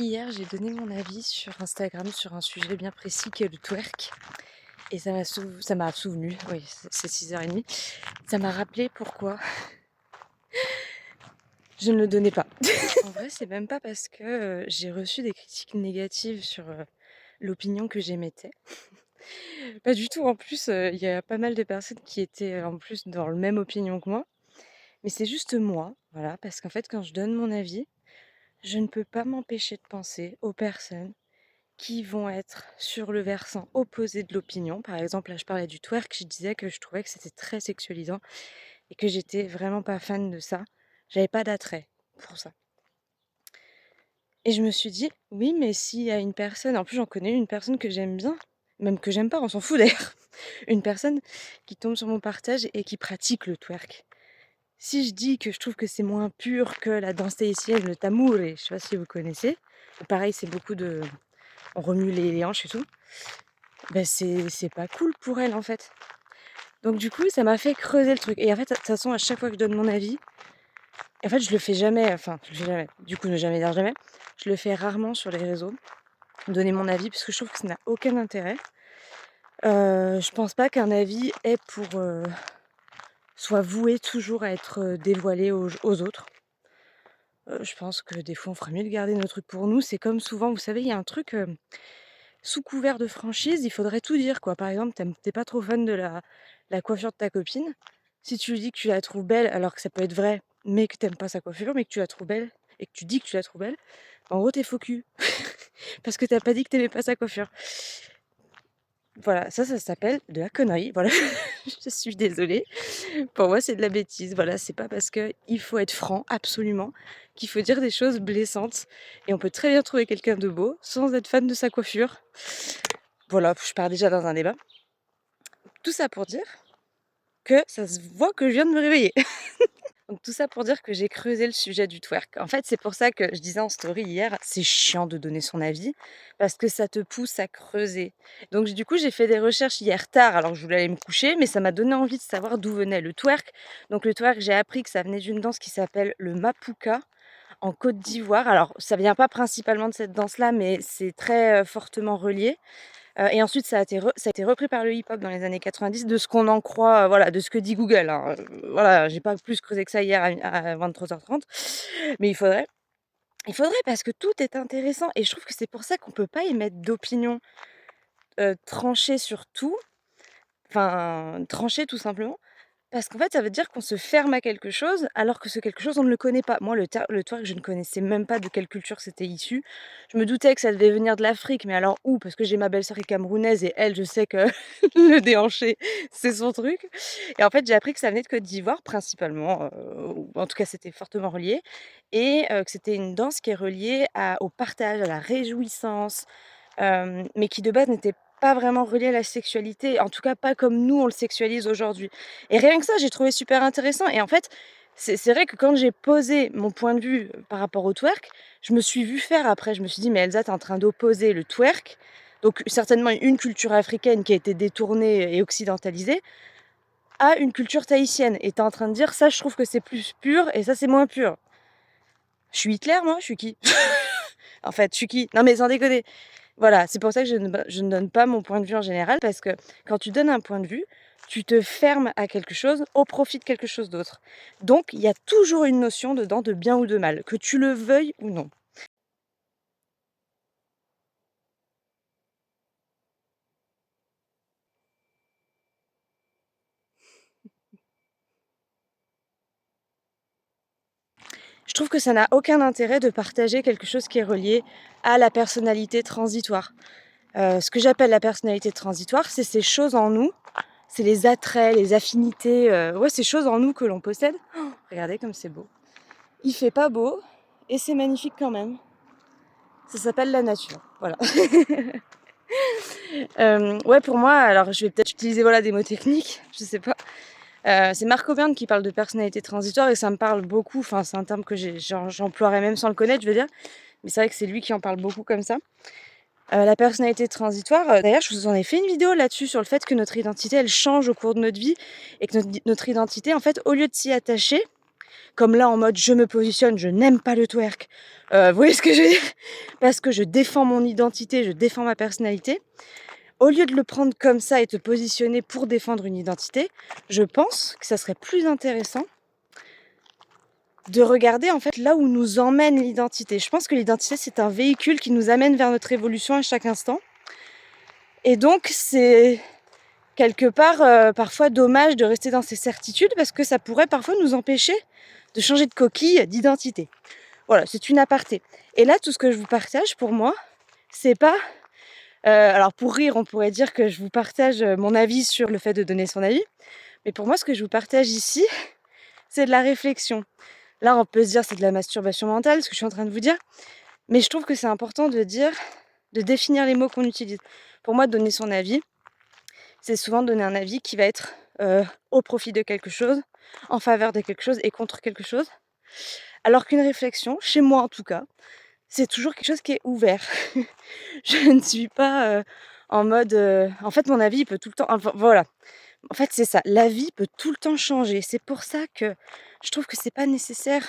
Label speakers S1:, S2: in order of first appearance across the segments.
S1: Hier, j'ai donné mon avis sur Instagram sur un sujet bien précis qui est le twerk. Et ça m'a souvenu, oui, c'est 6h30. Ça m'a rappelé pourquoi je ne le donnais pas. En vrai, c'est même pas parce que j'ai reçu des critiques négatives sur l'opinion que j'émettais. Pas du tout, en plus, il y a pas mal de personnes qui étaient en plus dans la même opinion que moi. Mais c'est juste moi, voilà, parce qu'en fait, quand je donne mon avis, je ne peux pas m'empêcher de penser aux personnes qui vont être sur le versant opposé de l'opinion. Par exemple, là, je parlais du twerk, je disais que je trouvais que c'était très sexualisant et que j'étais vraiment pas fan de ça. J'avais pas d'attrait pour ça. Et je me suis dit, oui, mais s'il y a une personne, en plus j'en connais une personne que j'aime bien, même que j'aime pas, on s'en fout d'ailleurs, une personne qui tombe sur mon partage et qui pratique le twerk. Si je dis que je trouve que c'est moins pur que la danse tahitienne, le tamour, et je sais pas si vous connaissez, pareil, c'est beaucoup de... On remue les hanches et tout. Ben c'est pas cool pour elle, en fait. Donc du coup, ça m'a fait creuser le truc et en fait, de toute façon, à chaque fois que je donne mon avis, en fait, je le fais jamais, enfin, je le fais jamais, du coup, ne jamais dire jamais. Je le fais rarement sur les réseaux, donner mon avis parce que je trouve que ça n'a aucun intérêt. Je pense pas qu'un avis est pour, soit voué toujours à être, dévoilé aux autres. Je pense que des fois, on ferait mieux de garder nos trucs pour nous. C'est comme souvent, vous savez, il y a un truc, sous couvert de franchise, il faudrait tout dire, quoi. Par exemple, tu pas trop fan de la coiffure de ta copine. Si tu lui dis que tu la trouves belle, alors que ça peut être vrai, mais que t'aimes pas sa coiffure, mais que tu la trouves belle et que tu dis que tu la trouves belle, en gros, t'es faux cul. Parce que t'as pas dit que t'aimais pas sa coiffure. Voilà, ça s'appelle de la connerie. Voilà, je suis désolée. Pour moi, c'est de la bêtise. Voilà, c'est pas parce que il faut être franc, absolument, qu'il faut dire des choses blessantes. Et on peut très bien trouver quelqu'un de beau sans être fan de sa coiffure. Voilà, je pars déjà dans un débat. Tout ça pour dire que ça se voit que je viens de me réveiller. Donc tout ça pour dire que j'ai creusé le sujet du twerk. En fait, c'est pour ça que je disais en story hier, c'est chiant de donner son avis parce que ça te pousse à creuser. Donc du coup, j'ai fait des recherches hier tard alors que je voulais aller me coucher, mais ça m'a donné envie de savoir d'où venait le twerk. Donc le twerk, j'ai appris que ça venait d'une danse qui s'appelle le mapuka en Côte d'Ivoire. Alors ça vient pas principalement de cette danse-là, mais c'est très fortement relié. Et ensuite ça a été repris par le hip-hop dans les années 90 de ce qu'on en croit, voilà, de ce que dit Google, hein, voilà, j'ai pas plus creusé que ça hier à 23h30, mais il faudrait parce que tout est intéressant et je trouve que c'est pour ça qu'on peut pas émettre d'opinion, tranchée sur tout, enfin, tranchée tout simplement. Parce qu'en fait, ça veut dire qu'on se ferme à quelque chose, alors que ce quelque chose, on ne le connaît pas. Moi, le twerk, je ne connaissais même pas de quelle culture c'était issu. Je me doutais que ça devait venir de l'Afrique, mais alors où? Parce que j'ai ma belle-sœur qui est camerounaise et elle, je sais que le déhanché, c'est son truc. Et en fait, j'ai appris que ça venait de Côte d'Ivoire, principalement, ou en tout cas, c'était fortement relié, et que c'était une danse qui est reliée au partage, à la réjouissance, mais qui de base n'était pas vraiment relié à la sexualité, en tout cas pas comme nous on le sexualise aujourd'hui. Et rien que ça, j'ai trouvé super intéressant et en fait, c'est vrai que quand j'ai posé mon point de vue, par rapport au twerk, je me suis vue faire après. Je me suis dit: «Mais Elsa, tu es en train d'opposer le twerk, donc certainement une culture africaine qui a été détournée et occidentalisée, à une culture tahitienne et tu es en train de dire: "Ça, je trouve que c'est plus pur et ça, c'est moins pur"». Je suis Hitler moi? Je suis qui? En fait, je suis qui? Non mais sans déconner. Voilà, c'est pour ça que je ne donne pas mon point de vue en général parce que quand tu donnes un point de vue, tu te fermes à quelque chose au profit de quelque chose d'autre. Donc il y a toujours une notion dedans de bien ou de mal, que tu le veuilles ou non. Je trouve que ça n'a aucun intérêt de partager quelque chose qui est relié à la personnalité transitoire. Ce que j'appelle la personnalité transitoire, c'est ces choses en nous, c'est les attraits, les affinités, ouais, ces choses en nous que l'on possède. Oh, regardez comme c'est beau. Il fait pas beau et c'est magnifique quand même. Ça s'appelle la nature, voilà. Ouais, pour moi, alors je vais peut-être utiliser, voilà, des mots techniques, je sais pas. C'est Marc Auberne qui parle de personnalité transitoire et ça me parle beaucoup. Enfin, c'est un terme que j'emploierais même sans le connaître, je veux dire. Mais c'est vrai que c'est lui qui en parle beaucoup comme ça. La personnalité transitoire, d'ailleurs, je vous en ai fait une vidéo là-dessus, sur le fait que notre identité, elle change au cours de notre vie et que notre identité, en fait, au lieu de s'y attacher, comme là en mode je me positionne, je n'aime pas le twerk. Vous voyez ce que je veux dire? Parce que je défends mon identité, je défends ma personnalité. Au lieu de le prendre comme ça et te positionner pour défendre une identité, je pense que ça serait plus intéressant de regarder en fait là où nous emmène l'identité. Je pense que l'identité, c'est un véhicule qui nous amène vers notre évolution à chaque instant. Et donc c'est quelque part parfois dommage de rester dans ces certitudes parce que ça pourrait parfois nous empêcher de changer de coquille d'identité. Voilà, c'est une aparté. Et là, tout ce que je vous partage pour moi, c'est pas... alors pour rire, on pourrait dire que je vous partage mon avis sur le fait de donner son avis. Mais pour moi, ce que je vous partage ici, c'est de la réflexion. Là, on peut se dire c'est de la masturbation mentale, ce que je suis en train de vous dire. Mais je trouve que c'est important de dire, de définir les mots qu'on utilise. Pour moi, donner son avis, c'est souvent donner un avis qui va être au profit de quelque chose, en faveur de quelque chose et contre quelque chose. Alors qu'une réflexion, chez moi en tout cas, c'est toujours quelque chose qui est ouvert. Je ne suis pas en mode... en fait, mon avis, il peut tout le temps... Enfin, voilà. En fait, c'est ça. La vie peut tout le temps changer. C'est pour ça que je trouve que c'est pas nécessaire.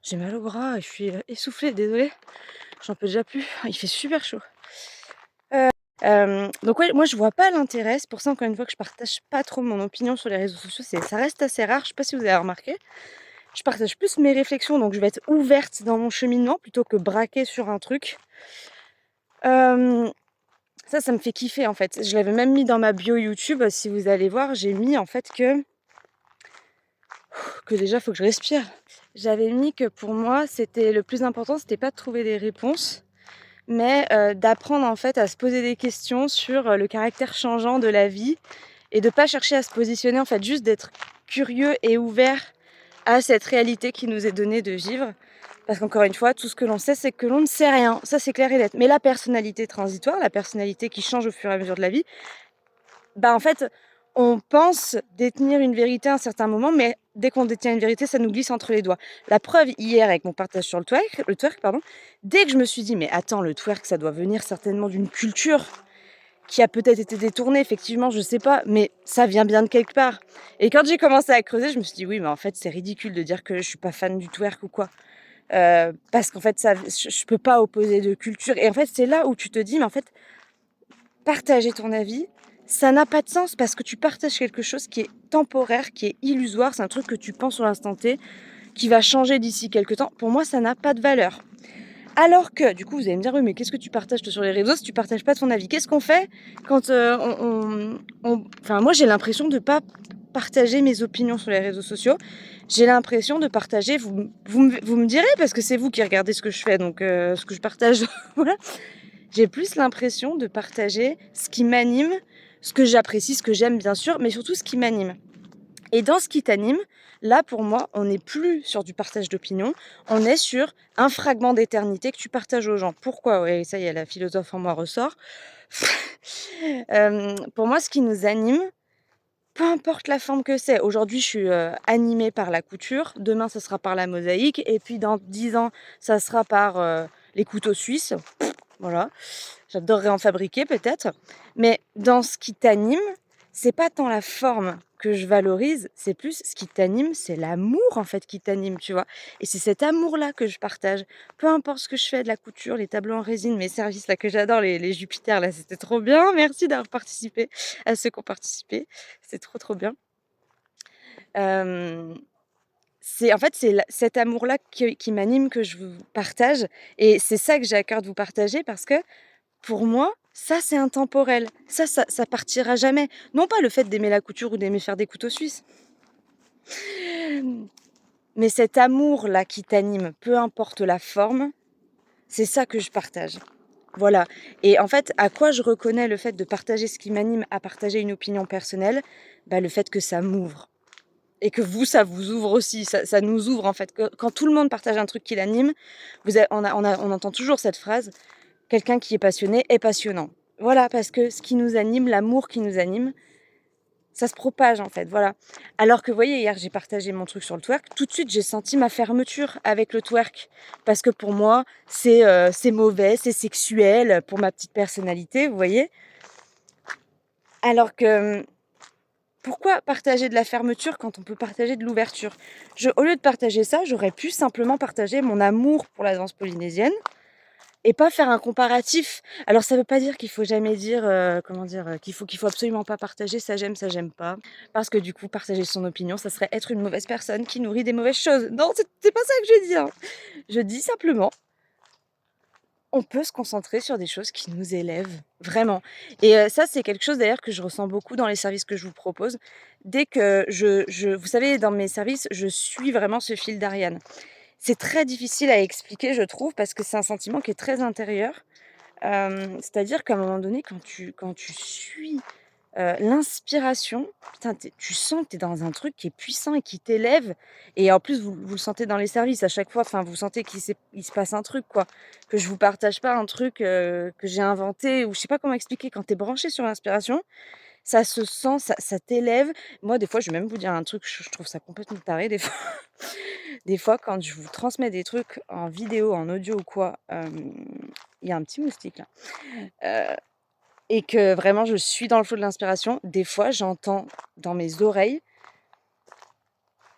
S1: J'ai mal au bras et je suis essoufflée, désolée. J'en peux déjà plus. Il fait super chaud. Donc ouais, moi je vois pas l'intérêt. C'est pour ça encore une fois que je partage pas trop mon opinion sur les réseaux sociaux. Ça reste assez rare. Je sais pas si vous avez remarqué. Je partage plus mes réflexions, donc je vais être ouverte dans mon cheminement plutôt que braquée sur un truc. Ça me fait kiffer en fait. Je l'avais même mis dans ma bio YouTube. Si vous allez voir, j'ai mis en fait que déjà faut que je respire. J'avais mis que pour moi, c'était le plus important, c'était pas de trouver des réponses, mais d'apprendre en fait à se poser des questions sur le caractère changeant de la vie et de pas chercher à se positionner, en fait, juste d'être curieux et ouvert à cette réalité qui nous est donnée de vivre. Parce qu'encore une fois, tout ce que l'on sait, c'est que l'on ne sait rien. Ça, c'est clair et net. Mais la personnalité transitoire, la personnalité qui change au fur et à mesure de la vie, bah en fait, on pense détenir une vérité à un certain moment, mais dès qu'on détient une vérité, ça nous glisse entre les doigts. La preuve, hier, avec mon partage sur le twerk, pardon, dès que je me suis dit, mais attends, le twerk, ça doit venir certainement d'une culture qui a peut-être été détournée, effectivement, je sais pas, mais ça vient bien de quelque part. Et quand j'ai commencé à creuser, je me suis dit, oui, mais en fait, c'est ridicule de dire que je suis pas fan du twerk ou quoi. Parce qu'en fait, je peux pas opposer de culture. Et en fait, c'est là où tu te dis, mais en fait, partager ton avis, ça n'a pas de sens parce que tu partages quelque chose qui est temporaire, qui est illusoire, c'est un truc que tu penses sur l'instant T, qui va changer d'ici quelques temps. Pour moi, ça n'a pas de valeur. Alors que, du coup, vous allez me dire, oui, mais qu'est-ce que tu partages sur les réseaux si tu partages pas ton avis? Qu'est-ce qu'on fait quand Enfin, moi, j'ai l'impression de pas partager mes opinions sur les réseaux sociaux. J'ai l'impression de partager, vous me direz, parce que c'est vous qui regardez ce que je fais, donc ce que je partage, voilà. J'ai plus l'impression de partager ce qui m'anime, ce que j'apprécie, ce que j'aime bien sûr, mais surtout ce qui m'anime. Et dans ce qui t'anime, là pour moi, on n'est plus sur du partage d'opinion, on est sur un fragment d'éternité que tu partages aux gens. Pourquoi? Ouais, ça y est, la philosophe en moi ressort. Pour moi, ce qui nous anime, peu importe la forme que c'est. Aujourd'hui, je suis animée par la couture, demain, ça sera par la mosaïque, et puis dans 10 ans, ça sera par les couteaux suisses. Voilà, j'adorerais en fabriquer peut-être. Mais dans ce qui t'anime, c'est pas tant la forme que je valorise, c'est plus ce qui t'anime, c'est l'amour en fait qui t'anime, tu vois. Et c'est cet amour-là que je partage. Peu importe ce que je fais, de la couture, les tableaux en résine, mes services là que j'adore, les Jupiter là, c'était trop bien. Merci d'avoir participé à ceux qui ont participé. C'est trop trop bien. Euh, c'est en fait, cet amour-là qui m'anime, que je vous partage. Et c'est ça que j'ai à cœur de vous partager parce que pour moi, ça c'est intemporel. Ça partira jamais. Non pas le fait d'aimer la couture ou d'aimer faire des couteaux suisses. Mais cet amour-là qui t'anime, peu importe la forme, c'est ça que je partage. Voilà. Et en fait, à quoi je reconnais le fait de partager ce qui m'anime à partager une opinion personnelle? Bah, le fait que ça m'ouvre. Et que vous, ça vous ouvre aussi. Ça nous ouvre en fait. Quand tout le monde partage un truc qui l'anime, on entend toujours cette phrase: quelqu'un qui est passionné est passionnant. Voilà, parce que ce qui nous anime, l'amour qui nous anime, ça se propage en fait, voilà. Alors que vous voyez, hier j'ai partagé mon truc sur le twerk, tout de suite j'ai senti ma fermeture avec le twerk. Parce que pour moi, c'est mauvais, c'est sexuel, pour ma petite personnalité, vous voyez. Alors que Pourquoi partager de la fermeture quand on peut partager de l'ouverture? Au lieu de partager ça, j'aurais pu simplement partager mon amour pour la danse polynésienne et pas faire un comparatif. Alors ça veut pas dire qu'il faut jamais dire, comment dire? Qu'il faut absolument pas partager ça j'aime pas. Parce que du coup, partager son opinion, ça serait être une mauvaise personne qui nourrit des mauvaises choses. Non, c'est pas ça que je dis, hein. Je dis simplement, on peut se concentrer sur des choses qui nous élèvent, vraiment. Et ça, c'est quelque chose d'ailleurs que je ressens beaucoup dans les services que je vous propose. Dès que vous savez, dans mes services, je suis vraiment ce fil d'Ariane. C'est très difficile à expliquer, je trouve, parce que c'est un sentiment qui est très intérieur. C'est-à-dire qu'à un moment donné, quand tu suis, l'inspiration, putain, tu sens que tu es dans un truc qui est puissant et qui t'élève et en plus vous le sentez dans les services à chaque fois, enfin vous sentez il se passe un truc quoi, que je vous partage pas un truc, que j'ai inventé ou je sais pas comment expliquer. Quand tu es branché sur l'inspiration, ça se sent, ça t'élève. Moi des fois, je vais même vous dire un truc, je trouve ça complètement taré des fois. Des fois quand je vous transmets des trucs en vidéo, en audio ou quoi, il y a un petit moustique là, et que vraiment je suis dans le flot de l'inspiration, des fois j'entends dans mes oreilles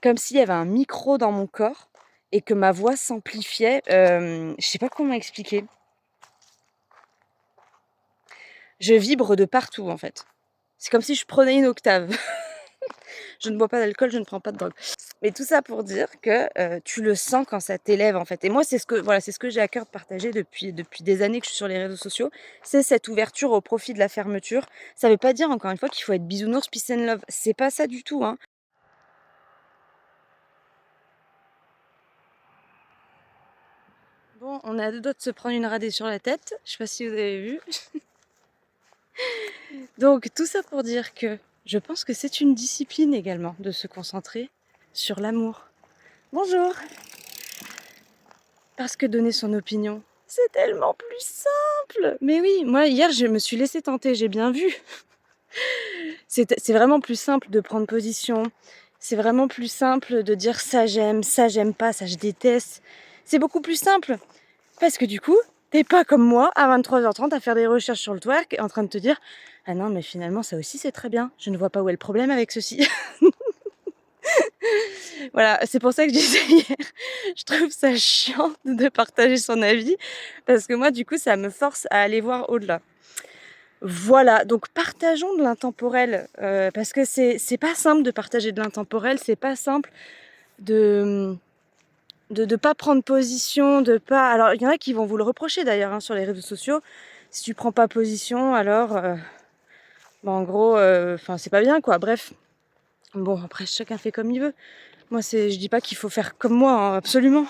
S1: comme s'il y avait un micro dans mon corps et que ma voix s'amplifiait, je sais pas comment expliquer. Je vibre de partout en fait. C'est comme si je prenais une octave. Je ne bois pas d'alcool, je ne prends pas de drogue. Mais tout ça pour dire que, tu le sens quand ça t'élève, en fait. Et moi, c'est ce que j'ai à cœur de partager depuis des années que je suis sur les réseaux sociaux. C'est cette ouverture au profit de la fermeture. Ça veut pas dire, encore une fois, qu'il faut être bisounours, peace and love. C'est pas ça du tout, hein. Bon, on est à 2 doigts de se prendre une radée sur la tête. Je sais pas si vous avez vu. Donc tout ça pour dire que je pense que c'est une discipline également de se concentrer sur l'amour. Bonjour! Parce que donner son opinion, c'est tellement plus simple. Mais oui, moi hier je me suis laissée tenter, j'ai bien vu. C'est vraiment plus simple de prendre position. C'est vraiment plus simple de dire ça j'aime pas, ça je déteste. C'est beaucoup plus simple. Parce que du coup, t'es pas comme moi à 23h30 à faire des recherches sur le twerk en train de te dire ah non mais finalement ça aussi c'est très bien. Je ne vois pas où est le problème avec ceci. Voilà, c'est pour ça que je disais hier, je trouve ça chiant de partager son avis, parce que moi, du coup, ça me force à aller voir au-delà. Voilà, donc partageons de l'intemporel, parce que c'est pas simple de partager de l'intemporel, c'est pas simple de pas prendre position, de pas alors il y en a qui vont vous le reprocher d'ailleurs, hein, sur les réseaux sociaux. Si tu prends pas position alors, bah, en gros, enfin c'est pas bien quoi. Bref, bon après chacun fait comme il veut. Moi je dis pas qu'il faut faire comme moi, hein, absolument.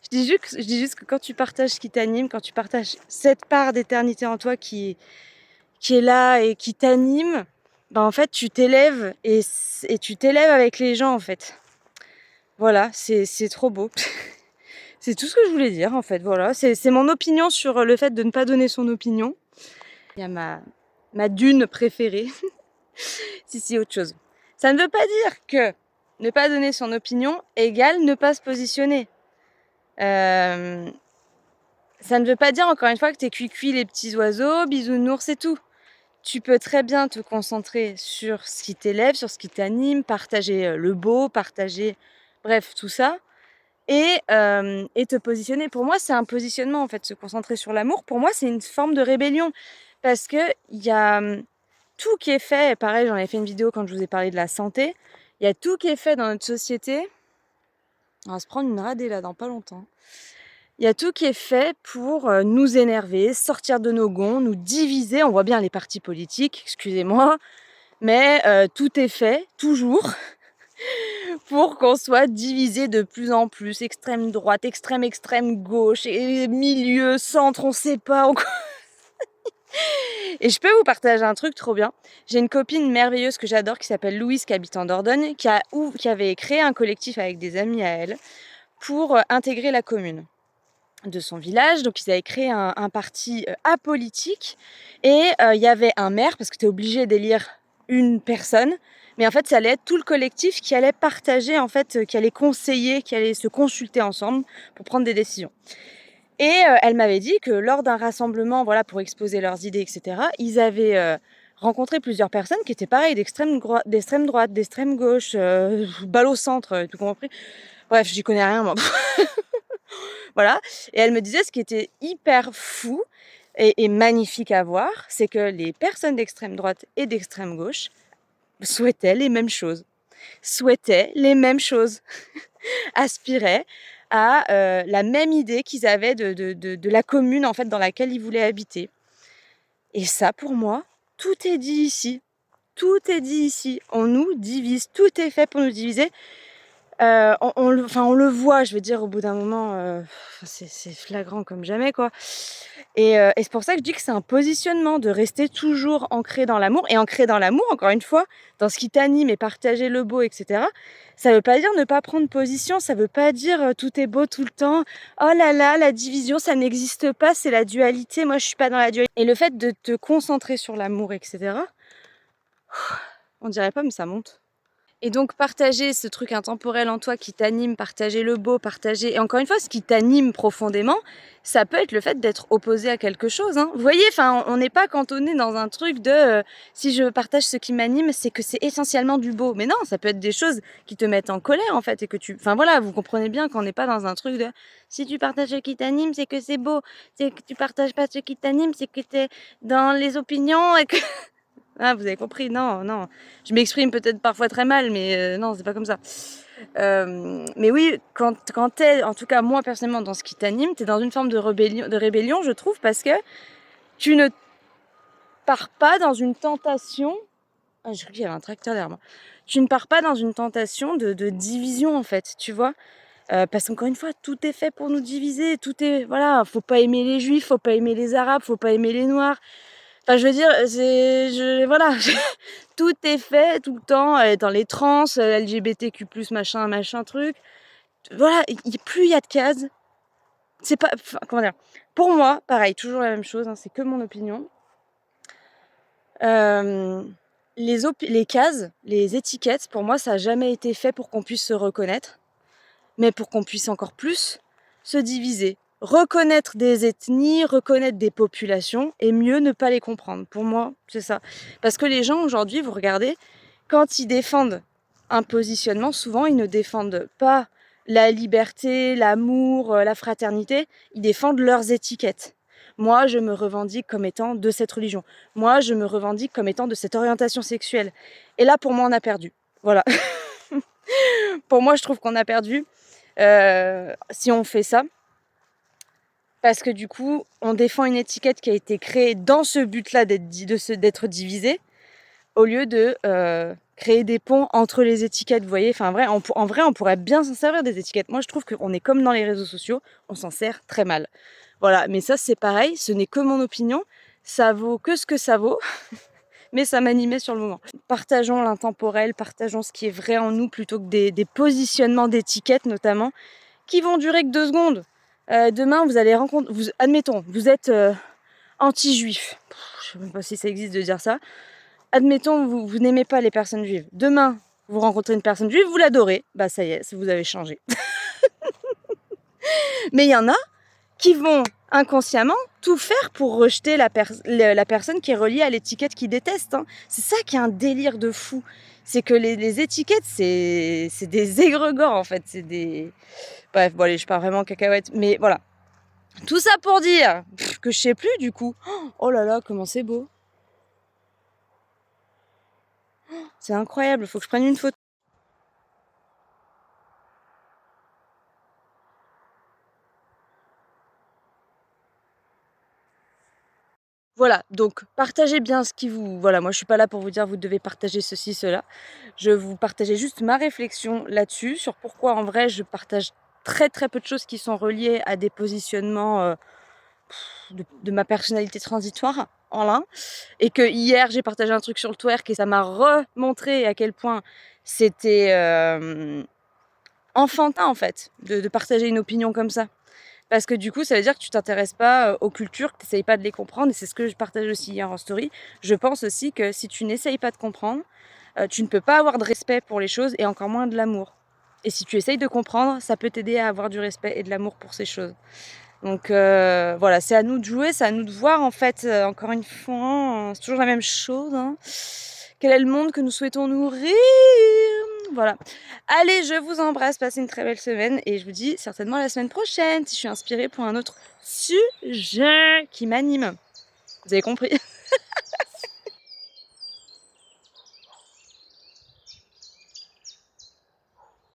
S1: Je dis juste que quand tu partages ce qui t'anime, quand tu partages cette part d'éternité en toi qui est là et qui t'anime, bah, en fait, tu t'élèves et tu t'élèves avec les gens, en fait. Voilà, c'est trop beau. C'est tout ce que je voulais dire, en fait, voilà. C'est mon opinion sur le fait de ne pas donner son opinion. Il y a ma dune préférée. Si, autre chose. Ça ne veut pas dire que ne pas donner son opinion égale ne pas se positionner. Euh, Ça ne veut pas dire, encore une fois, que t'es cuit les petits oiseaux, bisounours et tout. Tu peux très bien te concentrer sur ce qui t'élève, sur ce qui t'anime, partager le beau, partager, bref, tout ça, et te positionner. Pour moi, c'est un positionnement, en fait, se concentrer sur l'amour. Pour moi, c'est une forme de rébellion. Parce que il y a tout qui est fait, pareil, j'en avais fait une vidéo quand je vous ai parlé de la santé, il y a tout qui est fait dans notre société. On va se prendre une radée là dans pas longtemps. Il y a tout qui est fait pour nous énerver, sortir de nos gonds, nous diviser. On voit bien les partis politiques, excusez-moi, mais tout est fait, toujours, pour qu'on soit divisé de plus en plus. Extrême droite, extrême gauche, et milieu, centre, on sait pas. Et je peux vous partager un truc trop bien. J'ai une copine merveilleuse que j'adore qui s'appelle Louise, qui habite en Dordogne, qui avait créé un collectif avec des amis à elle pour intégrer la commune de son village. Donc ils avaient créé un parti apolitique et il y avait un maire parce que tu es obligé d'élire une personne, mais en fait ça allait être tout le collectif qui allait partager, en fait, qui allait conseiller, qui allait se consulter ensemble pour prendre des décisions. Et elle m'avait dit que lors d'un rassemblement, voilà, pour exposer leurs idées, etc., ils avaient rencontré plusieurs personnes qui étaient pareilles, d'extrême droite, d'extrême gauche, balle au centre, tout compris. Bref, j'y connais rien moi. Voilà, et elle me disait ce qui était hyper fou et magnifique à voir, c'est que les personnes d'extrême droite et d'extrême gauche souhaitaient les mêmes choses, souhaitaient les mêmes choses, aspiraient à, la même idée qu'ils avaient de la commune, en fait, dans laquelle ils voulaient habiter. Et ça, pour moi, tout est dit ici. Tout est dit ici. On nous divise, tout est fait pour nous diviser. On le voit, je veux dire, au bout d'un moment, c'est flagrant comme jamais, quoi. Et c'est pour ça que je dis que c'est un positionnement de rester toujours ancré dans l'amour. Et ancré dans l'amour, encore une fois, dans ce qui t'anime et partager le beau, etc. Ça veut pas dire ne pas prendre position, ça veut pas dire tout est beau tout le temps. Oh là là, la division, ça n'existe pas, c'est la dualité. Moi, je suis pas dans la dualité. Et le fait de te concentrer sur l'amour, etc., on dirait pas, mais ça monte. Et donc partager ce truc intemporel en toi qui t'anime, partager le beau, partager... Et encore une fois, ce qui t'anime profondément, ça peut être le fait d'être opposé à quelque chose. Hein. Vous voyez, on n'est pas cantonné dans un truc de si je partage ce qui m'anime, c'est que c'est essentiellement du beau. Mais non, ça peut être des choses qui te mettent en colère en fait. Et que tu... Enfin voilà, vous comprenez bien qu'on n'est pas dans un truc de si tu partages ce qui t'anime, c'est que c'est beau. C'est que tu partages pas ce qui t'anime, c'est que t'es dans les opinions et que... Ah, vous avez compris, non, non. Je m'exprime peut-être parfois très mal, mais non, c'est pas comme ça. Mais oui, quand t'es, en tout cas moi personnellement, dans ce qui t'anime, t'es dans une forme de rébellion, je trouve, parce que tu ne pars pas dans une tentation... Ah, j'ai cru qu'il y avait un tracteur derrière moi. Tu ne pars pas dans une tentation de division, en fait, tu vois. Parce qu'encore une fois, tout est fait pour nous diviser, tout est... Voilà, faut pas aimer les juifs, faut pas aimer les arabes, faut pas aimer les noirs. Enfin, je veux dire, voilà, tout est fait tout le temps, dans les trans, LGBTQ+, machin, machin truc. Voilà, plus il y a de cases, c'est pas... Enfin, comment dire? Pour moi, pareil, toujours la même chose, hein, c'est que mon opinion. Les cases, les étiquettes, pour moi, ça a jamais été fait pour qu'on puisse se reconnaître, mais pour qu'on puisse encore plus se diviser. Reconnaître des ethnies, reconnaître des populations, et mieux ne pas les comprendre. Pour moi, c'est ça. Parce que les gens, aujourd'hui, vous regardez, quand ils défendent un positionnement, souvent, ils ne défendent pas la liberté, l'amour, la fraternité, ils défendent leurs étiquettes. Moi, je me revendique comme étant de cette religion. Moi, je me revendique comme étant de cette orientation sexuelle. Et là, pour moi, on a perdu. Voilà. Pour moi, je trouve qu'on a perdu si on fait ça. Parce que du coup, on défend une étiquette qui a été créée dans ce but-là d'être divisé, au lieu de créer des ponts entre les étiquettes, vous voyez. Enfin, en vrai, on pourrait bien s'en servir des étiquettes. Moi, je trouve qu'on est comme dans les réseaux sociaux, on s'en sert très mal. Voilà, mais ça, c'est pareil, ce n'est que mon opinion. Ça vaut que ce que ça vaut, mais ça m'animait sur le moment. Partageons l'intemporel, partageons ce qui est vrai en nous, plutôt que des positionnements d'étiquettes, notamment, qui vont durer que 2 secondes. Demain, vous allez rencontrer... admettons, vous êtes anti-juif. Je sais même pas si ça existe de dire ça. Admettons, vous n'aimez pas les personnes juives. Demain, vous rencontrez une personne juive, vous l'adorez. Bah ça y est, vous avez changé. Mais il y en a qui vont inconsciemment tout faire pour rejeter la personne qui est reliée à l'étiquette qu'ils détestent. Hein. C'est ça qui est un délire de fou. C'est que les étiquettes, c'est des égrégores en fait. C'est des... Bref, bon allez, je pars vraiment en cacahuète. Mais voilà. Tout ça pour dire que je sais plus du coup. Oh là là, comment c'est beau. C'est incroyable, faut que je prenne une photo. Voilà, donc partagez bien ce qui vous... Voilà, moi je suis pas là pour vous dire vous devez partager ceci, cela. Je vous partageais juste ma réflexion là-dessus, sur pourquoi en vrai je partage très très peu de choses qui sont reliées à des positionnements de ma personnalité transitoire en l'un. Et que hier j'ai partagé un truc sur le twerk et ça m'a remontré à quel point c'était enfantin en fait de partager une opinion comme ça. Parce que du coup, ça veut dire que tu t'intéresses pas aux cultures, que tu n'essayes pas de les comprendre. Et c'est ce que je partage aussi hier en story. Je pense aussi que si tu n'essayes pas de comprendre, tu ne peux pas avoir de respect pour les choses et encore moins de l'amour. Et si tu essayes de comprendre, ça peut t'aider à avoir du respect et de l'amour pour ces choses. Donc voilà, c'est à nous de jouer, c'est à nous de voir en fait, encore une fois, hein, c'est toujours la même chose, hein. Quel est le monde que nous souhaitons nourrir? Voilà. Allez, je vous embrasse, passez une très belle semaine et je vous dis certainement à la semaine prochaine si je suis inspirée pour un autre sujet qui m'anime. Vous avez compris?